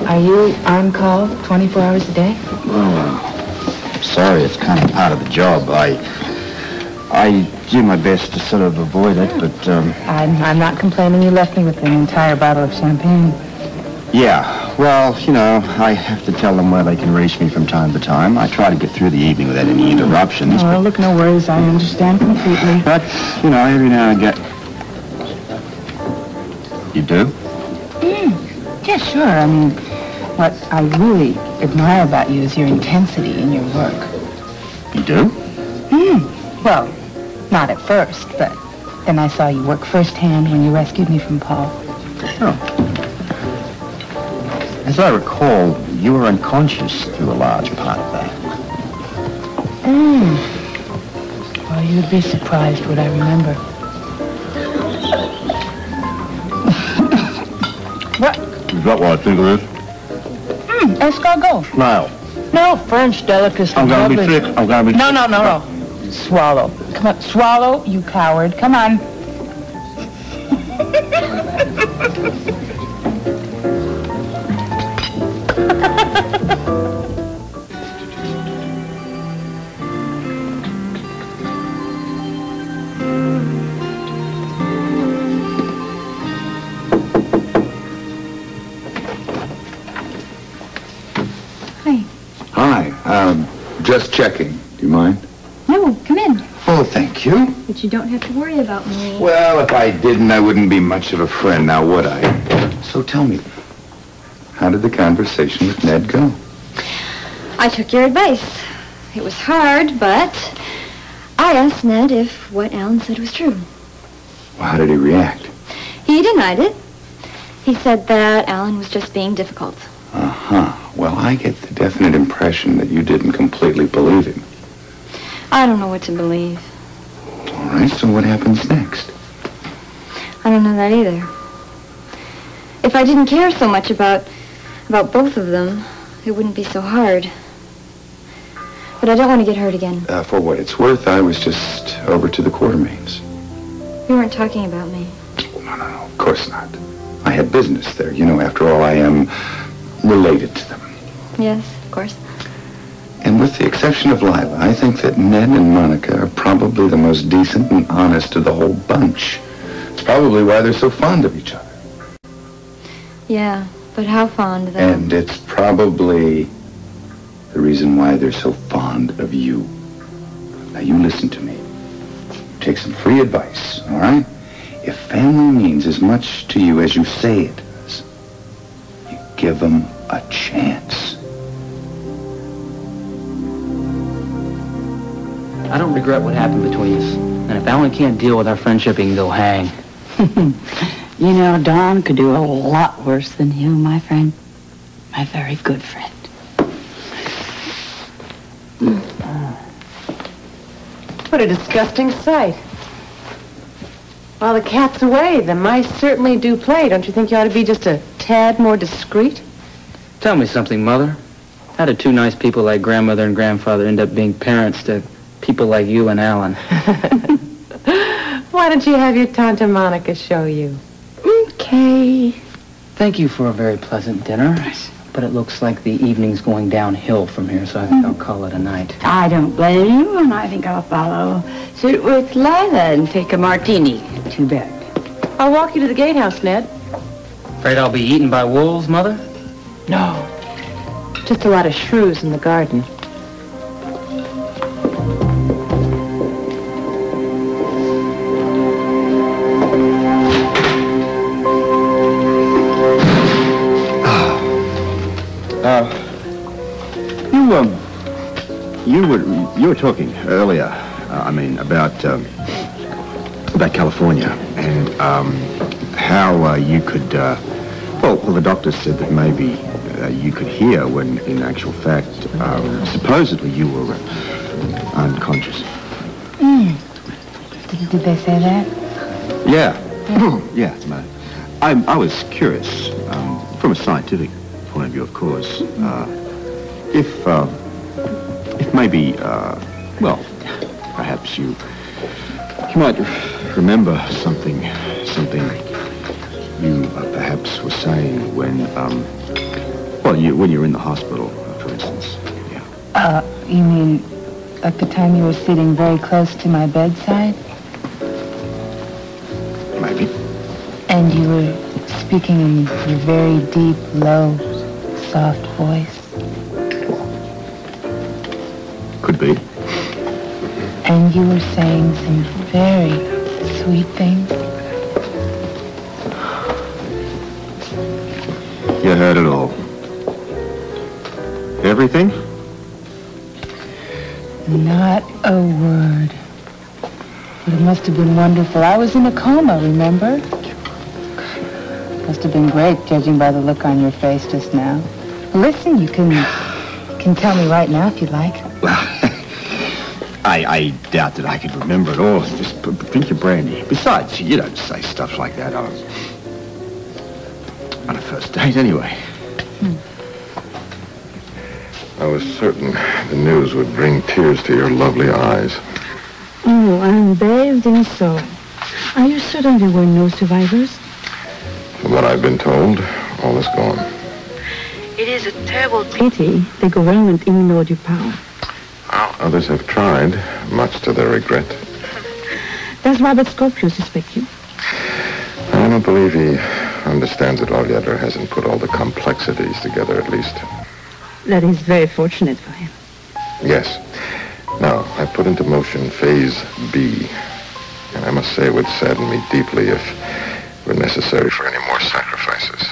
Are you on call 24 hours a day? Well, sorry, it's kind of part of the job. I do my best to sort of avoid it, but, I'm not complaining. You left me with an entire bottle of champagne. Yeah, well, you know, I have to tell them where they can reach me from time to time. I try to get through the evening without any interruptions. Oh, look, no worries. I understand completely. But, you know, every now and again... You do? Yeah, sure. I mean, what I really admire about you is your intensity in your work. You do? Well, not at first, but then I saw you work firsthand when you rescued me from Paul. Oh. As I recall, you were unconscious through a large part of that. Well, you'd be surprised what I remember. What? Is that what I think it is? Escargot. Smile. No, French delicacy. I'm gonna be sick. I'm gonna be sick. No. Swallow. Come on, swallow, you coward. Come on. Just checking. Do you mind? No, come in. Oh, thank you. But you don't have to worry about me. Well, if I didn't, I wouldn't be much of a friend now, would I? So tell me, how did the conversation with Ned go? I took your advice. It was hard, but I asked Ned if what Alan said was true. Well, how did he react? He denied it. He said that Alan was just being difficult. Uh-huh. Well, I get the definite impression that you didn't completely believe him. I don't know what to believe. All right, so what happens next? I don't know that either. If I didn't care so much about both of them, it wouldn't be so hard. But I don't want to get hurt again. For what it's worth, I was just over to the Quartermains. You weren't talking about me. No, of course not. I had business there. You know, after all, I am related to them. Yes, of course. And with the exception of Lila, I think that Ned and Monica are probably the most decent and honest of the whole bunch. It's probably why they're so fond of each other. Yeah, but how fond, though? And it's probably the reason why they're so fond of you. Now, you listen to me. Take some free advice, all right? If family means as much to you as you say it does, you give them a chance. I don't regret what happened between us. And if Alan can't deal with our friendship, he can go hang. You know, Don could do a lot worse than you, my friend. My very good friend. What a disgusting sight. While the cat's away, the mice certainly do play. Don't you think you ought to be just a tad more discreet? Tell me something, Mother. How did two nice people like Grandmother and Grandfather end up being parents to people like you and Alan? Why don't you have your Tante Monica show you? Okay. Thank you for a very pleasant dinner. But it looks like the evening's going downhill from here, so I think I'll call it a night. I don't blame you, and I think I'll follow suit with Lila and take a martini to bed. I'll walk you to the gatehouse, Ned. Afraid I'll be eaten by wolves, Mother? No. Just a lot of shrews in the garden. You were talking earlier, about California and how you could, well, the doctor said that maybe you could hear when, in actual fact, supposedly you were unconscious. Did they say that? Yeah. Yeah. I was curious, from a scientific point of view, of course, if maybe, well, perhaps you might remember something you perhaps were saying when, when you're in the hospital, for instance. Yeah. You mean at the time you were sitting very close to my bedside? Maybe. And you were speaking in your very deep, low, soft voice? Could be. And you were saying some very sweet things? You heard it all. Everything? Not a word. But it must have been wonderful. I was in a coma, remember? Must have been great, judging by the look on your face just now. Listen, you can tell me right now if you'd like. Well, I doubt that I could remember it all. Just drink your brandy. Besides, you don't say stuff like that on a first date anyway. I was certain the news would bring tears to your lovely eyes. Oh, I'm bathed in sorrow. Are you certain there were no survivors? From what I've been told, all is gone. It is a terrible pity the government ignored your power. Others have tried, much to their regret. Does Robert Scorpio suspect you? I don't believe he understands it all yet, or hasn't put all the complexities together, at least. That is very fortunate for him. Yes. Now, I put into motion Phase B. And I must say it would sadden me deeply if it were necessary for any more sacrifices.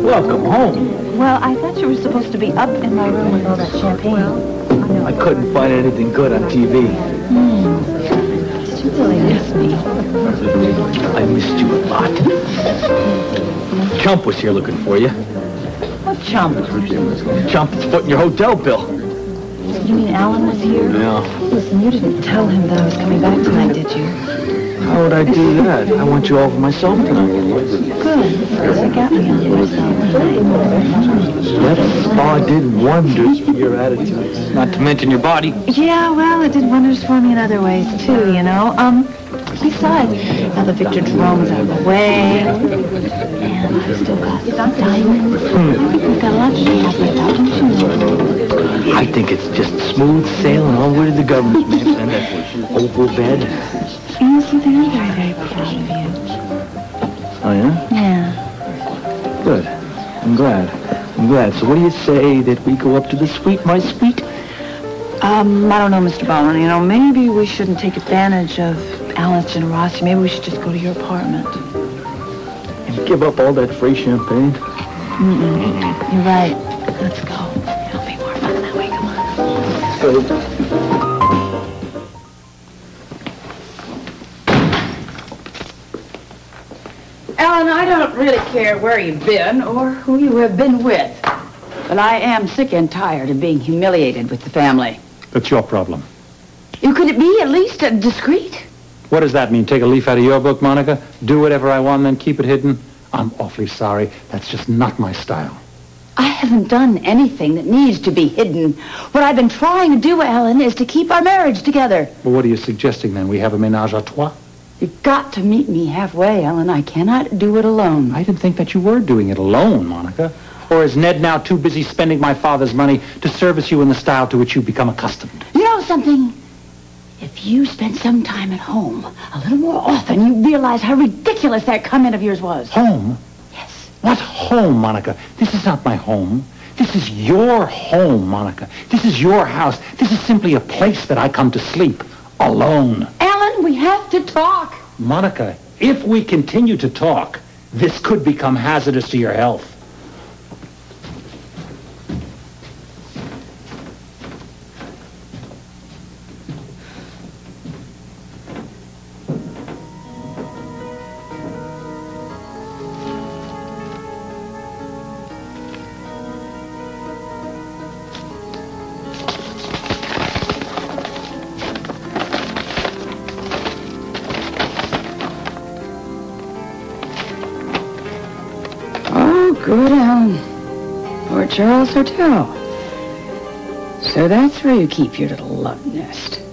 Welcome home. Well, I thought you were supposed to be up in my room with all that champagne. I couldn't find anything good on TV. Did you really miss me? I missed you a lot. Chump was here looking for you. What chump? Chump that's footing your hotel bill. You mean Alan was here? Yeah. Listen, you didn't tell him that I was coming back tonight, did you? How would I do that? I want you all for myself tonight. Good, because you got me on myself tonight. That spa did wonders for your attitude. Not to mention your body. Yeah, well, it did wonders for me in other ways, too, you know. Besides, now that Victor Jerome's out of the way, and I've still got diamonds. We've got a lot to be happy about, don't you know? I think it's just smooth sailing all the way to the governor's mansion and that oval bed. You know something? I'm very, very proud of you. Oh, yeah? Yeah. Good. I'm glad. So what do you say that we go up to the suite, my sweet? I don't know, Mr. Ballin. You know, maybe we shouldn't take advantage of Alan's generosity. Maybe we should just go to your apartment. And give up all that free champagne? You're right. Let's go. It'll be more fun that way. Come on. Good. Alan, I don't really care where you've been or who you have been with. But I am sick and tired of being humiliated with the family. That's your problem. You could it be at least discreet? What does that mean? Take a leaf out of your book, Monica? Do whatever I want, then keep it hidden? I'm awfully sorry. That's just not my style. I haven't done anything that needs to be hidden. What I've been trying to do, Alan, is to keep our marriage together. Well, what are you suggesting, then? We have a ménage à trois? You've got to meet me halfway, Alan. I cannot do it alone. I didn't think that you were doing it alone, Monica. Or is Ned now too busy spending my father's money to service you in the style to which you've become accustomed? You know something? If you spent some time at home a little more often, you realize how ridiculous that comment of yours was. Home? Yes. What home, Monica? This is not my home. This is your home, Monica. This is your house. This is simply a place that I come to sleep alone. Alan, we have to talk. Monica, if we continue to talk, this could become hazardous to your health. Good, Alan. Lord Charles Hotel. So that's where you keep your little love nest.